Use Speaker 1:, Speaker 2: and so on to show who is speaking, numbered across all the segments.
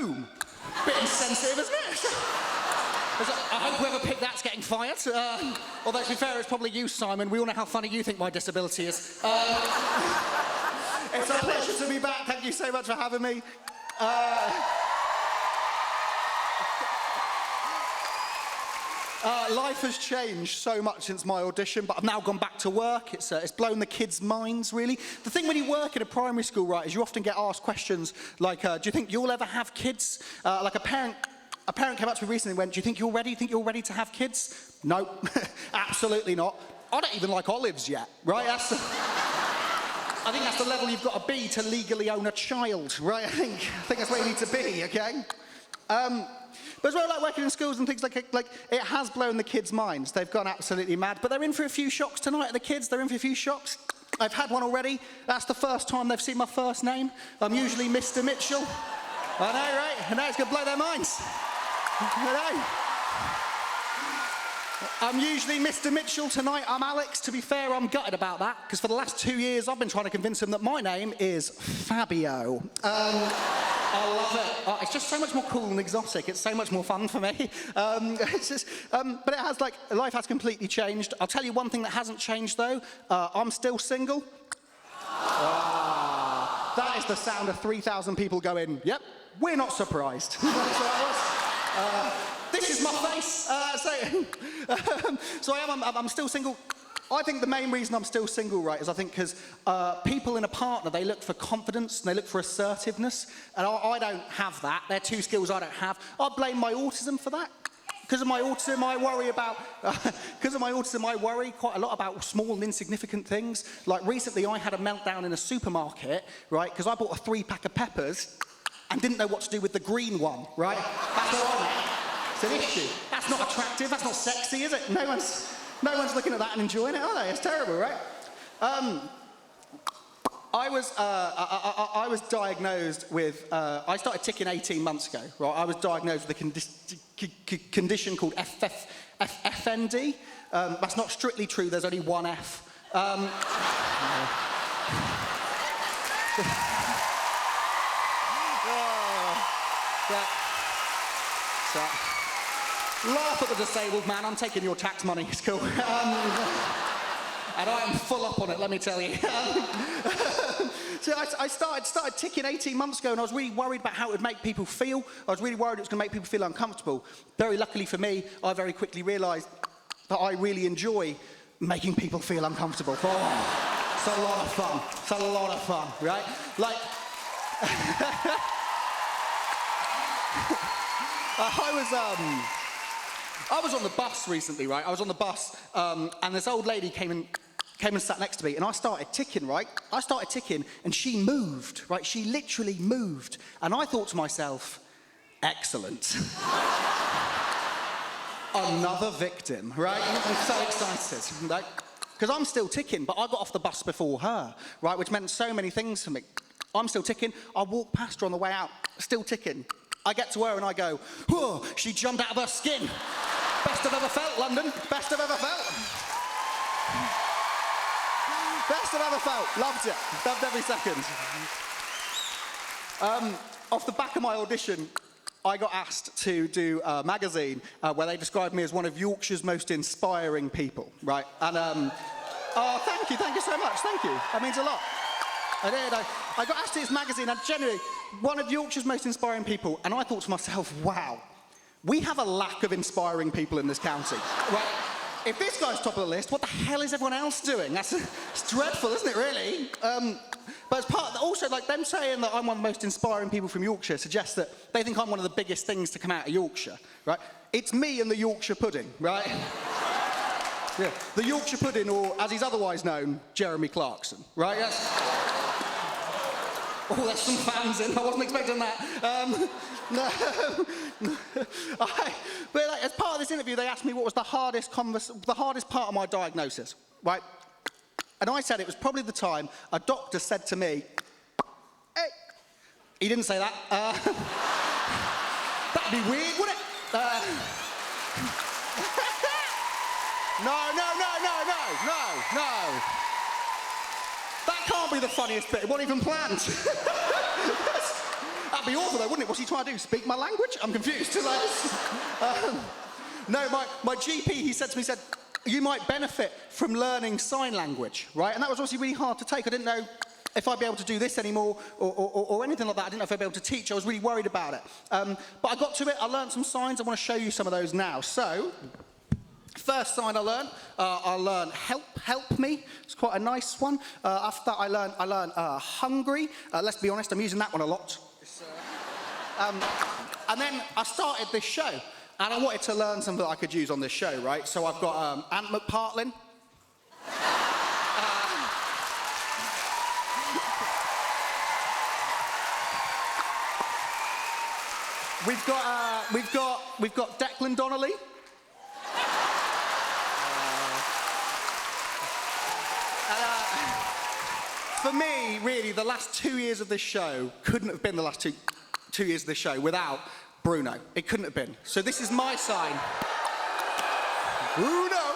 Speaker 1: Boom. Bit insensitive, isn't it? I hope whoever picked that's getting fired. Although, to be fair, it's probably you, Simon. We all know how funny you think my disability is. It's a pleasure to be back. Thank you so much for having me. Life has changed so much since my audition, but I've now gone back to work. It's blown the kids' minds, really. The thing when you work in a primary school, right, is you often get asked questions like, do you think you'll ever have kids? Like a parent came up to me recently and went, do you think you're ready? Do you think you're ready to have kids? No, absolutely not. I don't even like olives yet, right? I think that's the level you've got to be to legally own a child, right? I think that's where you need to be, okay? But as well, like working in schools and things like it has blown the kids' minds. They've gone absolutely mad. But they're in for a few shocks tonight, the kids. They're in for a few shocks. I've had one already. That's the first time they've seen my first name. I'm usually Mr. Mitchell. I know, right? I know, it's going to blow their minds. I know. I'm usually Mr. Mitchell. Tonight I'm Alex. To be fair, I'm gutted about that, because for the last 2 years I've been trying to convince them that my name is Fabio. I love it. It's just so much more cool and exotic. It's so much more fun for me. It's just, but it has, like, life has completely changed. I'll tell you one thing that hasn't changed, though. I'm still single. That is the sound of 3,000 people going, yep, we're not surprised. That's what that was. This is my face. So I'm still single. I think the main reason I'm still single, right, is I think because people in a partner, they look for confidence and they look for assertiveness, and I don't have that. They're two skills I don't have. I blame my autism for that. Because of my autism, I worry quite a lot about small and insignificant things. Like recently, I had a meltdown in a supermarket, right, because I bought a 3-pack of peppers and didn't know what to do with the green one, right? That's all I know. It's an issue. That's not attractive. That's not sexy, is it? No one's looking at that and enjoying it, are they? It's terrible, right? I was diagnosed with, I started ticking 18 months ago, right? I was diagnosed with a condition called FND. That's not strictly true, there's only one F. Laugh at the disabled man, I'm taking your tax money, it's cool. And I am full up on it, let me tell you. So I started ticking 18 months ago, and I was really worried about how it would make people feel. I was really worried it was going to make people feel uncomfortable. Very luckily for me, I very quickly realised that I really enjoy making people feel uncomfortable. Oh, it's a lot of fun. It's a lot of fun, right? Like, I was on the bus recently, right? I was on the bus, and this old lady came and sat next to me, and I started ticking, right? I started ticking, and she moved, right? She literally moved. And I thought to myself, excellent. Another victim, right? I'm so excited, right? Because I'm still ticking, but I got off the bus before her, right? Which meant so many things for me. I'm still ticking. I walked past her on the way out, still ticking. I get to her and I go, whoa, she jumped out of her skin. Best I've ever felt, London. Best I've ever felt. Best I've ever felt. Loved it. Loved every second. Off the back of my audition, I got asked to do a magazine where they described me as one of Yorkshire's most inspiring people, right? And, oh, thank you so much, thank you. That means a lot. I did. I got asked to this magazine, and generally, one of Yorkshire's most inspiring people, and I thought to myself, wow, we have a lack of inspiring people in this county. Right? If this guy's top of the list, what the hell is everyone else doing? It's dreadful, isn't it, really? But as part, also, like, them saying that I'm one of the most inspiring people from Yorkshire suggests that they think I'm one of the biggest things to come out of Yorkshire, right? It's me and the Yorkshire pudding, right? Yeah. The Yorkshire pudding, or as he's otherwise known, Jeremy Clarkson, right? Yes. Oh, there's some fans in. I wasn't expecting that. But like, as part of this interview, they asked me what was the hardest part of my diagnosis, right? And I said it was probably the time a doctor said to me, hey, he didn't say that. That'd be weird, wouldn't it? No. That can't be the funniest bit. It wasn't even planned. That'd be awful though, wouldn't it? What's he trying to do? Speak my language? I'm confused. No, my GP, he said to me, you might benefit from learning sign language, right? And that was obviously really hard to take. I didn't know if I'd be able to do this anymore or anything like that. I didn't know if I'd be able to teach. I was really worried about it. But I got to it, I learned some signs. I want to show you some of those now. So, first sign I learned help me. It's quite a nice one. After that, I learned hungry. Let's be honest, I'm using that one a lot. And then I started this show, and I wanted to learn something that I could use on this show, right? So I've got Ant McPartlin. We've got Declan Donnelly. For me, really, the last 2 years of this show couldn't have been the last two years of this show without Bruno. It couldn't have been. So this is my sign. Bruno!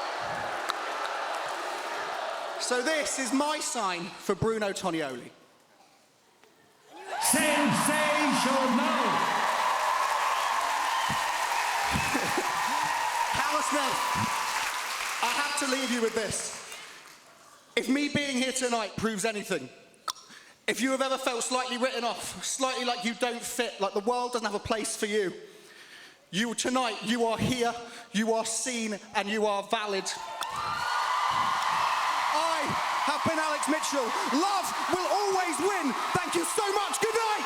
Speaker 1: So this is my sign for Bruno Tonioli.
Speaker 2: Sensational!
Speaker 1: Hammersmith, I have to leave you with this. If me being here tonight proves anything, if you have ever felt slightly written off, slightly like you don't fit, like the world doesn't have a place for you, tonight, you are here, you are seen, and you are valid. I have been Alex Mitchell. Love will always win. Thank you so much. Good night.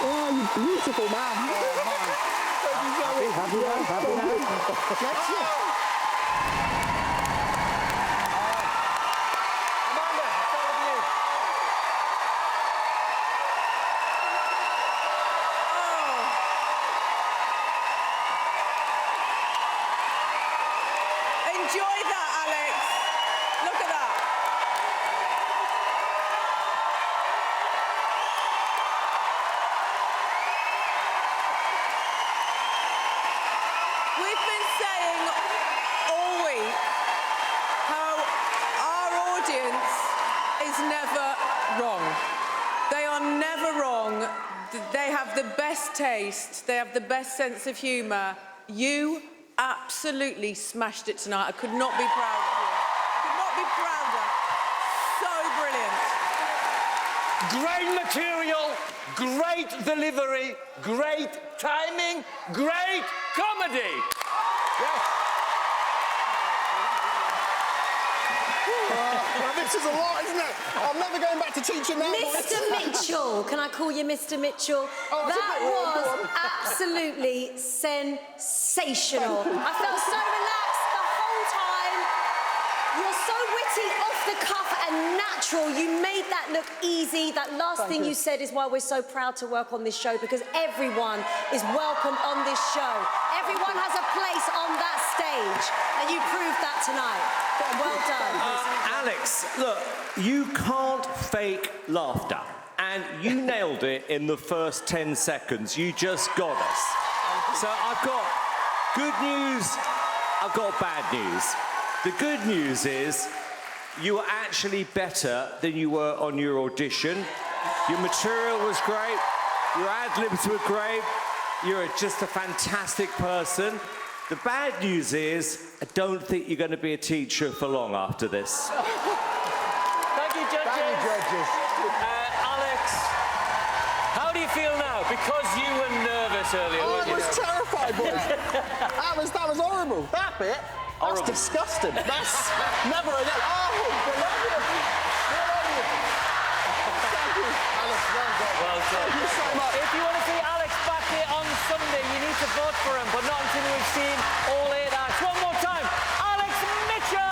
Speaker 3: Oh, you beautiful man. Oh, man. Happy now. Bless you.
Speaker 2: Amanda, start with you.
Speaker 4: Enjoy that, Alex. Look at that. We've been saying all week how our audience is never wrong. They are never wrong. They have the best taste. They have the best sense of humour. You absolutely smashed it tonight. I could not be proud of you. Could not be prouder. So brilliant.
Speaker 2: Great material, great delivery, great timing, great comedy. Yes.
Speaker 1: Well, this is a lot, isn't it? I'm never going back to teaching now.
Speaker 5: Mr. Mitchell, can I call you Mr. Mitchell?
Speaker 1: Oh,
Speaker 5: that was absolutely sensational. I felt so relaxed the whole time. You're so witty, off the cuff and natural. You made that look easy. That last thing you said is why we're so proud to work on this show, because everyone is welcome on this show. Everyone has a place on that stage, and you proved that tonight. Well done.
Speaker 6: Alex, look, you can't fake laughter, and you nailed it in the first 10 seconds. You just got us. So I've got good news, I've got bad news. The good news is you were actually better than you were on your audition. Your material was great, your ad-libs were great, you're just a fantastic person. The bad news is, I don't think you're going to be a teacher for long after this.
Speaker 2: Thank you, judges.
Speaker 3: Thank you, judges.
Speaker 2: Alex, how do you feel now? Because you were nervous earlier,
Speaker 1: Oh,
Speaker 2: weren't
Speaker 1: I
Speaker 2: you?
Speaker 1: was terrified, boys. That was horrible. That bit, that's disgusting. That's never again. Oh, brilliant. Thank you, Alex.
Speaker 2: Well done.
Speaker 1: Thank you so much.
Speaker 2: If you want to see Alex back here on Sunday, you need to vote for him, but not until we've seen all 8 acts. One more time, Alex Mitchell!